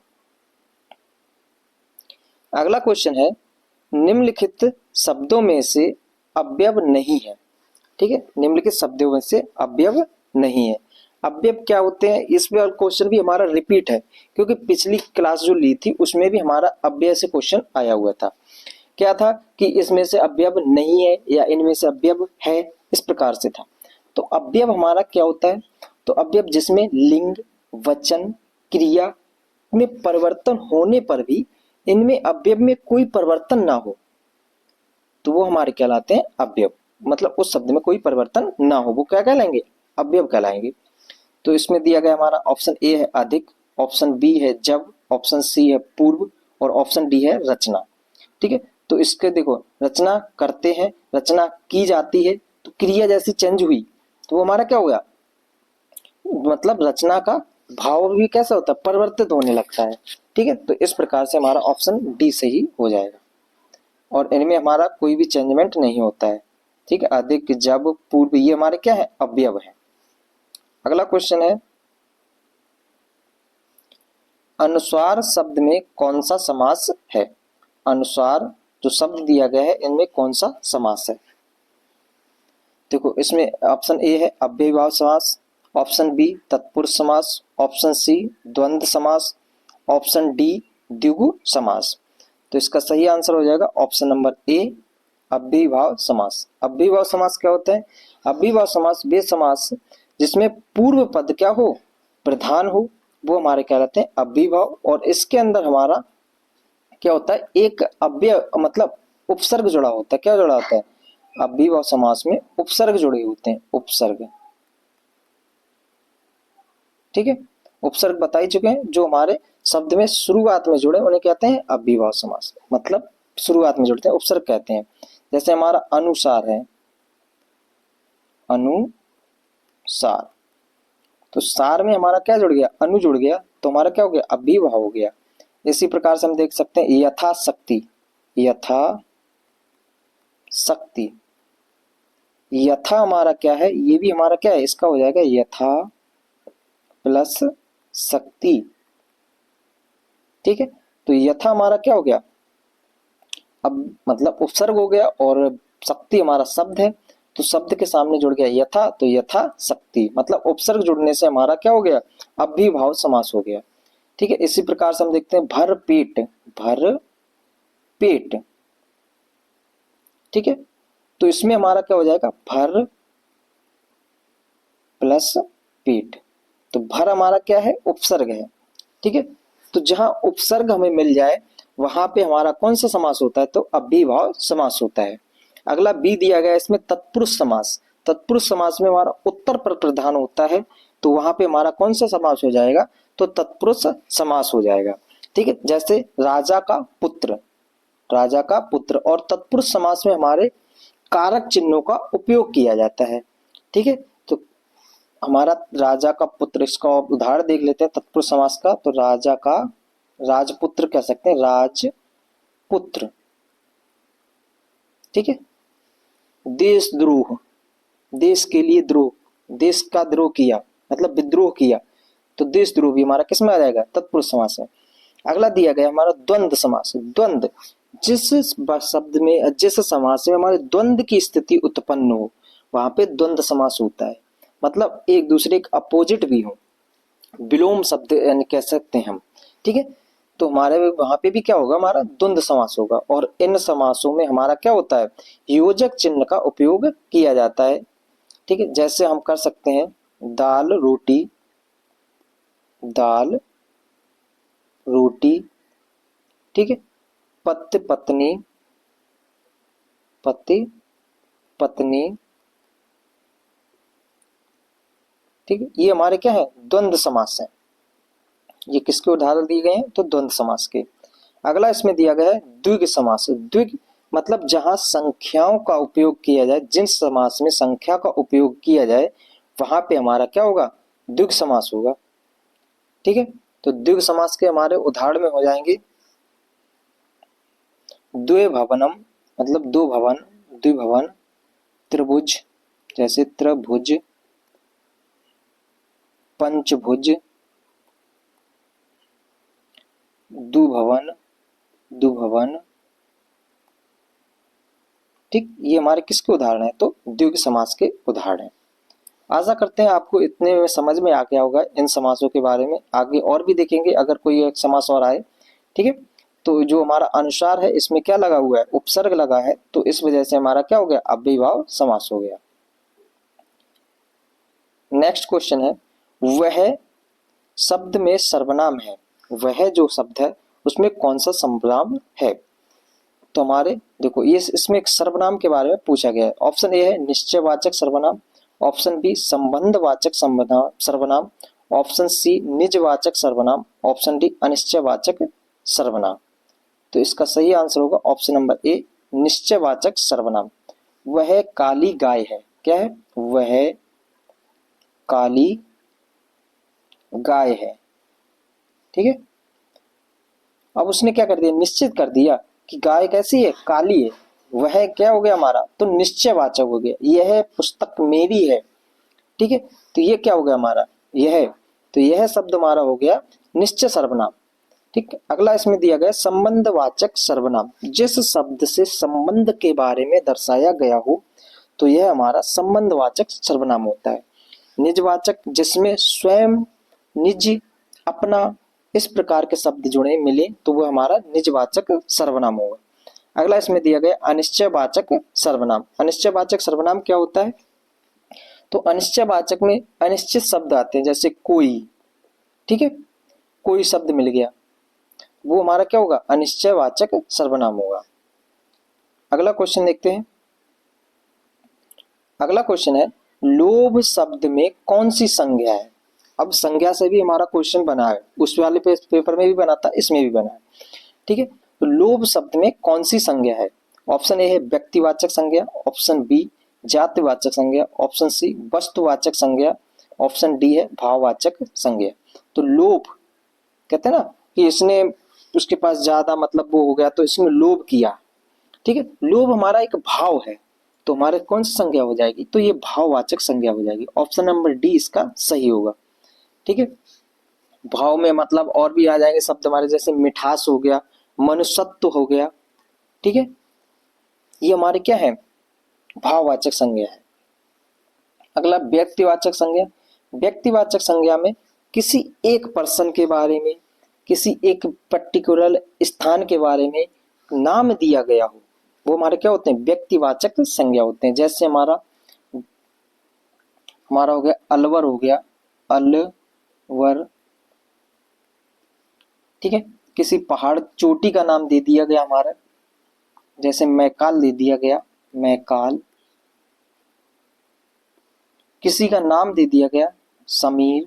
अगला क्वेश्चन है निम्नलिखित शब्दों में से अवयव नहीं है। ठीक है, निम्नलिखित शब्दों में से अवयव नहीं है। अवयव क्या होते हैं, इसमें क्वेश्चन भी हमारा रिपीट है, क्योंकि पिछली क्लास जो ली थी उसमें भी हमारा अव्यय से क्वेश्चन आया हुआ था। क्या था कि इसमें से अवयव नहीं है या इनमें से अवयव है, इस प्रकार से था। तो अवयव हमारा क्या होता है, तो अवयव जिसमें लिंग, वचन, क्रिया में परिवर्तन होने पर भी इनमें अवयव में कोई परिवर्तन ना हो, तो वो हमारे कहलाते हैं अवयव। मतलब उस शब्द में कोई परिवर्तन ना हो, वो क्या कहलाएंगे, अवयव कहलाएंगे। तो इसमें दिया गया हमारा ऑप्शन ए है अधिक, ऑप्शन बी है जब, ऑप्शन सी है पूर्व और ऑप्शन डी है रचना। ठीक है, तो इसके देखो, रचना करते हैं, रचना की जाती है, तो क्रिया जैसी चेंज हुई तो वो हमारा क्या हो गया, मतलब रचना का भाव भी कैसा होता है, परिवर्तित होने लगता है। ठीक है, तो इस प्रकार से हमारा ऑप्शन डी सही हो जाएगा, और इनमें हमारा कोई भी चेंजमेंट नहीं होता है। ठीक है, अधिक, जब, पूर्व, ये हमारे क्या है, अवयव है। अगला क्वेश्चन है अनुस्वार शब्द में कौन सा समास है। अनुस्वार जो शब्द दिया गया है इनमें कौन सा समास है। देखो, इसमें ऑप्शन ए है अव्ययीभाव समास, ऑप्शन बी तत्पुरुष समास, ऑप्शन सी द्वंद्व समास, ऑप्शन डी द्विगु समास। तो इसका सही आंसर हो जाएगा ऑप्शन नंबर ए अव्ययीभाव समास। अव्ययीभाव समास क्या होता है, अव्ययीभाव समास वे समास जिसमें पूर्व पद क्या हो, प्रधान हो, वो हमारे कहलाते हैं अव्ययीभाव। और इसके अंदर हमारा क्या होता है, एक अव्यय मतलब उपसर्ग जुड़ा होता है। क्या जुड़ा होता है, अव्ययीभाव समास में उपसर्ग जुड़े होते हैं, उपसर्ग। ठीक है, उपसर्ग बता ही चुके हैं, जो हमारे शब्द में शुरुआत में जुड़े उन्हें कहते हैं अव्ययीभाव समास, मतलब शुरुआत में जुड़ते हैं, उपसर्ग कहते हैं। जैसे हमारा अनुसार है, अनुसार। तो सार में हमारा क्या जुड़ गया, अनु जुड़ गया, तो हमारा क्या हो गया, अभिभाव हो गया। इसी प्रकार से हम देख सकते हैं यथाशक्ति, यथाशक्ति, यथा हमारा क्या है, ये भी हमारा क्या है, इसका हो जाएगा यथा प्लस शक्ति। ठीक है, तो यथा हमारा क्या हो गया, अब मतलब उपसर्ग हो गया, और शक्ति हमारा शब्द है, तो शब्द के सामने जुड़ गया यथा, तो यथा शक्ति, मतलब उपसर्ग जुड़ने से हमारा क्या हो गया, अभिभाव समास हो गया। ठीक है, इसी प्रकार से हम देखते हैं भर पेट, भर पेट। ठीक है, तो इसमें हमारा क्या हो जाएगा, भर प्लस पेट। तो भर हमारा क्या है, उपसर्ग है। ठीक है, तो जहां उपसर्ग हमें मिल जाए वहां पे हमारा कौन सा समास होता है, तो अभिभाव समास होता है। अगला बी दिया गया इसमें तत्पुरुष समास। तत्पुरुष समास में हमारा उत्तर पर प्रधान होता है, तो वहां पे हमारा कौन सा समास हो जाएगा, तो तत्पुरुष समास हो जाएगा। ठीक है, जैसे राजा का पुत्र, राजा का पुत्र, और तत्पुरुष समास में हमारे कारक चिन्हों का उपयोग किया जाता है। ठीक है, तो हमारा राजा का पुत्र, इसका उदाहरण देख लेते हैं तत्पुरुष समास का। तो राजा का, राजपुत्र कह सकते हैं, राजपुत्र। ठीक है, देशद्रोह, देश के लिए द्रोह, देश का द्रोह किया मतलब विद्रोह किया, तो देशद्रोह भी हमारा किस में आ जाएगा, तत्पुरुष समास में। अगला दिया गया हमारा द्वंद्व समास। द्वंद्व, जिस शब्द में, जिस समास में हमारे द्वंद्व की स्थिति उत्पन्न हो वहां पे द्वंद्व समास होता है, मतलब एक दूसरे के अपोजिट भी हो, विलोम शब्द यानी कह सकते हैं हम। ठीक है, तो हमारे वहां पे भी क्या होगा, हमारा द्वंद्व समास होगा। और इन समासों में हमारा क्या होता है, योजक चिन्ह का उपयोग किया जाता है। ठीक है, जैसे हम कर सकते हैं दाल रोटी, दाल रोटी। ठीक है, पति पत्नी, पति पत्नी। ठीक है, ये हमारे क्या है, द्वंद्व समास है। ये किसके उदाहरण दिए गए हैं, तो द्वंद्व समास के। अगला इसमें दिया गया है द्विग समास। द्विग मतलब जहां संख्याओं का उपयोग किया जाए, जिन समास में संख्या का उपयोग किया जाए वहां पे हमारा क्या होगा, द्विग समास होगा। ठीक है, तो द्विग समास के हमारे उदाहरण में हो जाएंगे द्विभवनम मतलब दो भवन, द्विभवन। त्रिभुज, जैसे त्रिभुज, पंचभुज, दुभवन, दुभवन। ठीक, ये हमारे किसके उदाहरण है, तो द्विग समास के उदाहरण है। आशा करते हैं आपको इतने में समझ में आ गया होगा इन समासों के बारे में। आगे और भी देखेंगे अगर कोई एक समास और आए। ठीक है, तो जो हमारा अनुसार है इसमें क्या लगा हुआ है, उपसर्ग लगा है, तो इस वजह से हमारा क्या हो गया, अव्ययीभाव समास हो गया। नेक्स्ट क्वेश्चन है, वह शब्द में सर्वनाम है, वह जो शब्द है उसमें कौन सा सर्वनाम है। तो हमारे देखो ये इसमें एक सर्वनाम के बारे में पूछा गया है। ऑप्शन ए है निश्चयवाचक सर्वनाम, ऑप्शन बी संबंधवाचक सर्वनाम, ऑप्शन सी निजवाचक सर्वनाम, ऑप्शन डी अनिश्चयवाचक सर्वनाम। तो इसका सही आंसर होगा ऑप्शन नंबर ए, निश्चयवाचक सर्वनाम। वह काली गाय है, क्या है, वह काली गाय है। ठीक है, अब उसने क्या कर दिया, निश्चित कर दिया कि गाय कैसी है, काली है। वह क्या हो गया हमारा, तो निश्चयवाचक हो गया, यह पुस्तक मेरी है। ठीक है, तो ये क्या हो गया हमारा, यह, तो यह शब्द हमारा हो गया निश्चय सर्वनाम। ठीक, अगला इसमें दिया गया संबंधवाचक सर्वनाम, जिस शब्द से संबंध के बारे में दर्शाया गया हो तो यह हमारा संबंधवाचक सर्वनाम होता है। निजवाचक, जिसमें स्वयं, निज, अपना, इस प्रकार के शब्द जुड़े मिले तो वह हमारा निजवाचक सर्वनाम होगा। अगला इसमें दिया गया अनिश्चयवाचक सर्वनाम। अनिश्चयवाचक सर्वनाम क्या होता है, तो अनिश्चयवाचक में अनिश्चित शब्द आते हैं, जैसे कोई। ठीक है, कोई शब्द मिल गया, वो हमारा क्या होगा, अनिश्चयवाचक सर्वनाम होगा। अगला क्वेश्चन देखते हैं। अगला क्वेश्चन है लोभ शब्द में कौन सी संज्ञा है। अब संज्ञा से भी हमारा क्वेश्चन बना है, उस वाले पेपर में भी बना था, इसमें भी बना है। ठीक है, तो लोभ शब्द में कौन सी संज्ञा है। ऑप्शन ए है व्यक्तिवाचक संज्ञा, ऑप्शन बी जातिवाचक संज्ञा, ऑप्शन सी वस्तुवाचक संज्ञा, ऑप्शन डी है भाववाचक संज्ञा। तो लोभ कहते हैं ना कि इसने उसके पास ज्यादा मतलब वो हो गया तो इसने लोभ किया, ठीक है, लोभ हमारा एक भाव है, तो हमारे कौन सी संज्ञा हो जाएगी, तो ये भाववाचक संज्ञा हो जाएगी। ऑप्शन नंबर डी इसका सही होगा, ठीक है। भाव में मतलब और भी आ जाएंगे शब्द हमारे, जैसे मिठास हो गया, मनुष्यत्व हो गया, ठीक है, ये हमारे क्या है, भाववाचक संज्ञा है। अगला व्यक्तिवाचक संज्ञा। व्यक्तिवाचक संज्ञा में किसी एक पर्सन के बारे में, किसी एक पर्टिकुलर स्थान के बारे में नाम दिया गया हो, वो हमारे क्या होते हैं, व्यक्तिवाचक संज्ञा होते हैं। जैसे हमारा हो गया अलवर, हो गया अलवर, ठीक है, किसी पहाड़ चोटी का नाम दे दिया गया हमारा, जैसे मैकाल दे दिया गया, मैकाल, किसी का नाम दे दिया गया समीर,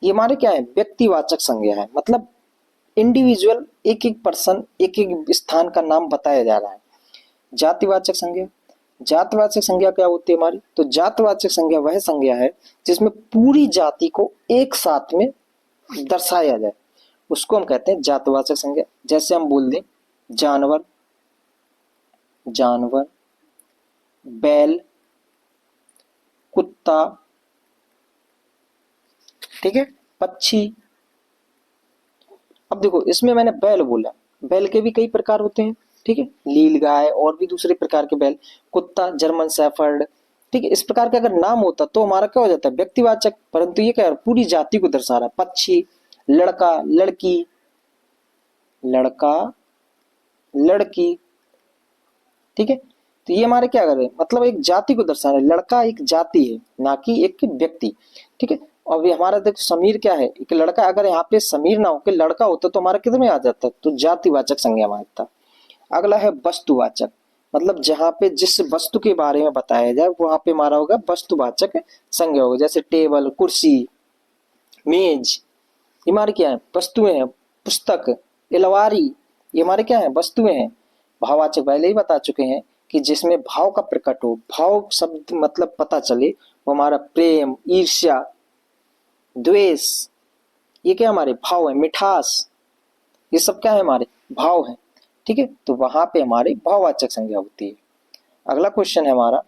ये हमारे क्या है, व्यक्तिवाचक संज्ञा है, मतलब इंडिविजुअल एक एक पर्सन एक एक स्थान का नाम बताया जा रहा है। जातिवाचक संज्ञा। जातिवाचक संज्ञा क्या होती है हमारी, तो जातिवाचक संज्ञा वह संज्ञा है जिसमें पूरी जाति को एक साथ में दर्शाया जाए, उसको हम कहते हैं जातिवाचक संज्ञा। जैसे हम बोल दें जानवर, जानवर, बैल, कुत्ता, ठीक है, पक्षी। अब देखो इसमें मैंने बैल बोला, बैल के भी कई प्रकार होते हैं, ठीक है, लील गाय और भी दूसरे प्रकार के बैल, कुत्ता जर्मन शेफर्ड, ठीक है, इस प्रकार का अगर नाम होता तो हमारा क्या हो जाता है, व्यक्तिवाचक, परंतु ये क्या है, पूरी जाति को दर्शा रहा है। पक्षी, लड़का, लड़की, लड़का, लड़की, ठीक है, तो ये हमारे क्या कर रहे हैं, मतलब एक जाति को दर्शा रहे हैं। लड़का एक जाति है, ना कि एक व्यक्ति, ठीक है। और ये हमारा देखो समीर क्या है, एक लड़का, अगर यहाँ पे समीर ना होकर लड़का होता तो हमारा किधर में आ जाता, तो जातिवाचक संज्ञा में आता। अगला है वस्तुवाचक, मतलब जहाँ पे जिस वस्तु के बारे में बताया जाए वहां पे हमारा होगा वस्तुवाचक संज्ञा होगा। जैसे टेबल, कुर्सी, मेज, ये हमारे क्या है, वस्तुएं हैं। पुस्तक, अलमारी, ये हमारे क्या है, वस्तुएं हैं। भाववाचक पहले ही बता चुके हैं कि जिसमें भाव का प्रकट हो, भाव शब्द मतलब पता चले, वो हमारा प्रेम, ईर्ष्या, द्वेष, ये क्या हमारे भाव है। मिठास, ये सब क्या है, हमारे भाव है, ठीक है, तो वहां पे हमारी भाववाचक संज्ञा होती है। अगला क्वेश्चन है हमारा,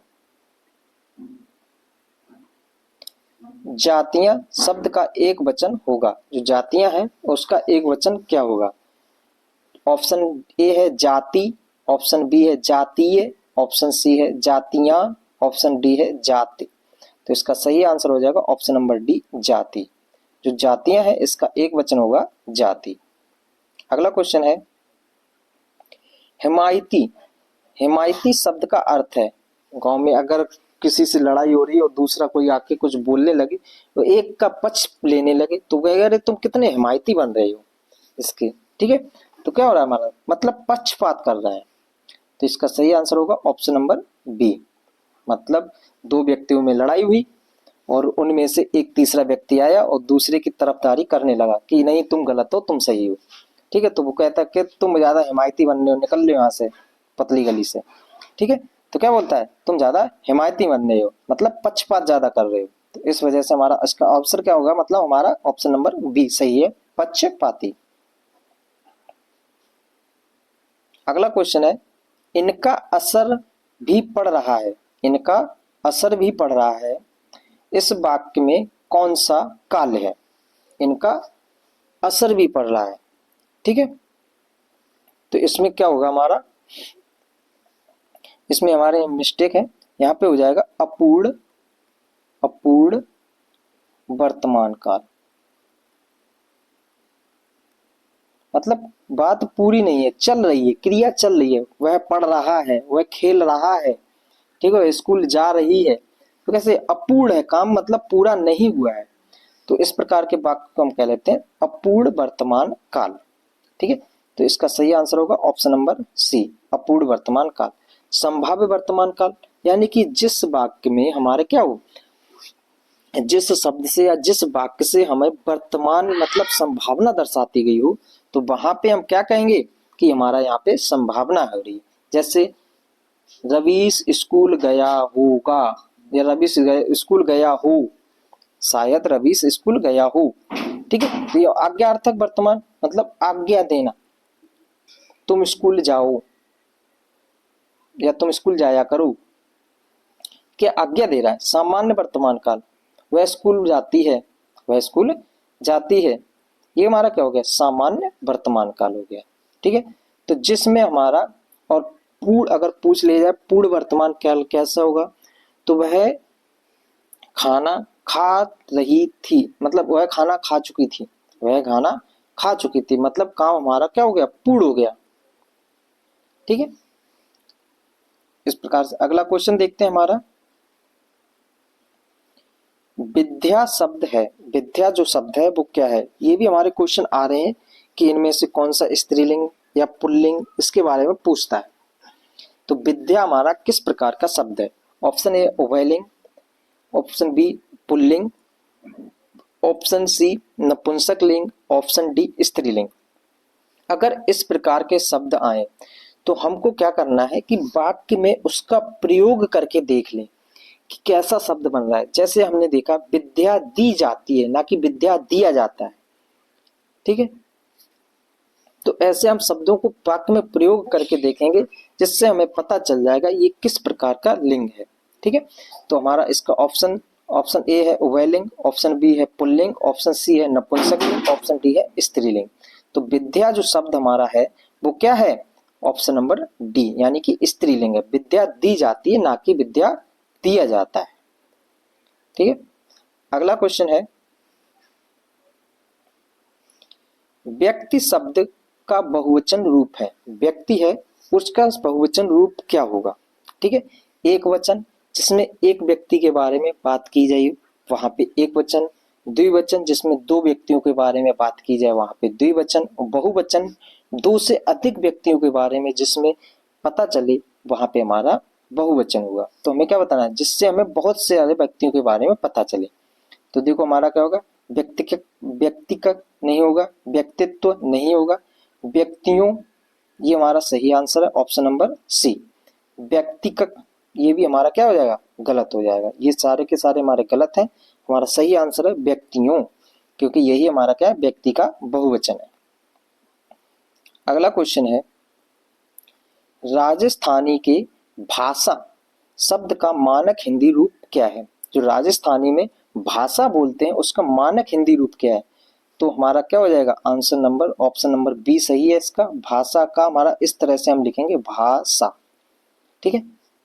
जातियां शब्द का एक वचन होगा, जो जातियां हैं उसका एक वचन क्या होगा। ऑप्शन ए है जाति, ऑप्शन बी है जातीय, ऑप्शन सी है जातियां, ऑप्शन डी है जाति। तो इसका सही आंसर हो जाएगा ऑप्शन नंबर डी, जाति। जो जातियां हैं इसका एक वचन होगा जाति। अगला क्वेश्चन है हिमायती। हिमायती शब्द का अर्थ है, गांव में अगर किसी से लड़ाई हो रही है और दूसरा कोई आके कुछ बोलने लगे तो एक का पक्ष लेने लगे तो कहेगा अरे तुम कितने हिमायती बन रहे हो इसके, ठीक है, तो क्या हो रहा है हमारा, मतलब पक्षपात कर रहा है। तो इसका सही आंसर होगा ऑप्शन नंबर बी, मतलब दो व्यक्तियों में लड़ाई हुई और उनमें से एक तीसरा व्यक्ति आया और दूसरे की तरफदारी करने लगा कि नहीं तुम गलत हो तुम सही हो, ठीक है, तो वो कहता है कि तुम ज्यादा हिमायती बन रहे हो, निकल रहे हो यहाँ से पतली गली से, ठीक है, तो क्या बोलता है तुम ज्यादा हिमायती बन रहे हो, मतलब पक्षपात ज्यादा कर रहे हो। तो इस वजह से हमारा इसका आंसर क्या होगा, मतलब हमारा ऑप्शन नंबर बी सही है, पक्षपाती। अगला क्वेश्चन है इनका असर भी पड़ रहा है, इनका असर भी पड़ रहा है, इस वाक्य में कौन सा काल है। इनका असर भी पड़ रहा है, ठीक है, तो इसमें क्या होगा हमारा, इसमें हमारे मिस्टेक है, यहाँ पे हो जाएगा अपूर्ण, अपूर्ण वर्तमान काल, मतलब बात पूरी नहीं है, चल रही है, क्रिया चल रही है, वह पढ़ रहा है, वह खेल रहा है, ठीक है, स्कूल जा रही है, तो कैसे अपूर्ण है काम, मतलब पूरा नहीं हुआ है। तो इस प्रकार के वाक्य को हम कह लेते हैं अपूर्ण वर्तमान काल, ठीक है, तो इसका सही आंसर होगा ऑप्शन नंबर सी, अपूर्ण वर्तमान काल। संभाव्य वर्तमान काल, यानी कि जिस वाक्य में हमारे क्या हो, जिस शब्द से या जिस वाक्य से हमें वर्तमान मतलब संभावना दर्शाती गई हो, तो वहां पे हम क्या कहेंगे कि हमारा यहाँ पे संभावना हो रही है। जैसे रवीश स्कूल गया होगा या स्कूल गया हो, शायद रवीश स्कूल गया हो। ठीक है, तो ये आज्ञार्थक वर्तमान मतलब आज्ञा देना, तुम स्कूल जाओ या तुम स्कूल जाया करो, क्या आज्ञा दे रहा है। सामान्य वर्तमान काल, वह स्कूल जाती है, वह स्कूल जाती है, ये हमारा क्या हो गया, सामान्य वर्तमान काल हो गया। ठीक है, तो जिसमें हमारा और पूर्ण अगर पूछ लिया जाए पूर्ण वर्तमान काल कैसा होगा, तो वह खाना खा रही थी, मतलब वह खाना खा चुकी थी, वह खाना खा चुकी थी, मतलब काम हमारा क्या हो गया, पूर्ण हो गया। ठीक है, इस प्रकार से अगला क्वेश्चन देखते हैं हमारा। विद्या शब्द है, विद्या जो शब्द है वो क्या है, ये भी हमारे क्वेश्चन आ रहे हैं कि इनमें से कौन सा स्त्रीलिंग या पुल्लिंग, इसके बारे में पूछता है। तो विद्या हमारा किस प्रकार का शब्द है, ऑप्शन ए उभयलिंग, ऑप्शन बी पुल्लिंग, ऑप्शन सी नपुंसक लिंग, ऑप्शन डी स्त्रीलिंग। अगर इस प्रकार के शब्द आए तो हमको क्या करना है कि वाक्य में उसका प्रयोग करके देख लें कि कैसा शब्द बन रहा है। जैसे हमने देखा विद्या दी जाती है, ना कि विद्या दिया जाता है। ठीक है, तो ऐसे हम शब्दों को वाक्य में प्रयोग करके देखेंगे, जिससे हमें पता चल जाएगा ये किस प्रकार का लिंग है। ठीक है, तो हमारा इसका ऑप्शन ए है उभयलिंग, ऑप्शन बी है पुल्लिंग, ऑप्शन सी है नपुंसक लिंग, ऑप्शन डी है स्त्रीलिंग। तो विद्या जो शब्द हमारा है वो क्या है, ऑप्शन नंबर डी, यानी कि स्त्रीलिंग है। विद्या दी जाती है, ना कि विद्या दिया जाता है। ठीक है, अगला क्वेश्चन है, व्यक्ति शब्द का बहुवचन रूप है, व्यक्ति है उसका बहुवचन रूप क्या होगा। ठीक है, एक वचन जिसमें एक व्यक्ति के बारे में बात की जाए वहां पे एक वचन, द्विवचन जिसमें दो व्यक्तियों के बारे में बात की जाए वहां पे द्विवचन, और बहुवचन दो से अधिक व्यक्तियों के बारे में जिसमें पता चले वहां पे हमारा बहुवचन हुआ। तो हमें क्या बताना है, जिससे हमें बहुत से सारे व्यक्तियों के बारे में पता चले। तो देखो हमारा क्या होगा, व्यक्तिगत नहीं होगा, व्यक्तित्व नहीं होगा, व्यक्तियों, ये हमारा सही आंसर है ऑप्शन नंबर सी। व्यक्तिगत ये भी हमारा क्या हो जाएगा, गलत हो जाएगा। ये सारे के सारे हमारे गलत हैं, हमारा सही आंसर है व्यक्तियों, क्योंकि यही हमारा क्या है, व्यक्ति का बहुवचन है। अगला क्वेश्चन है, राजस्थानी के भाषा शब्द का मानक हिंदी रूप क्या है। जो राजस्थानी में भाषा बोलते हैं उसका मानक हिंदी रूप क्या है। तो हमारा क्या हो जाएगा, answer number option number B सही है इसका। भाषा का हमारा इस तरह से हम लिखेंगे भाषा। ठीक है,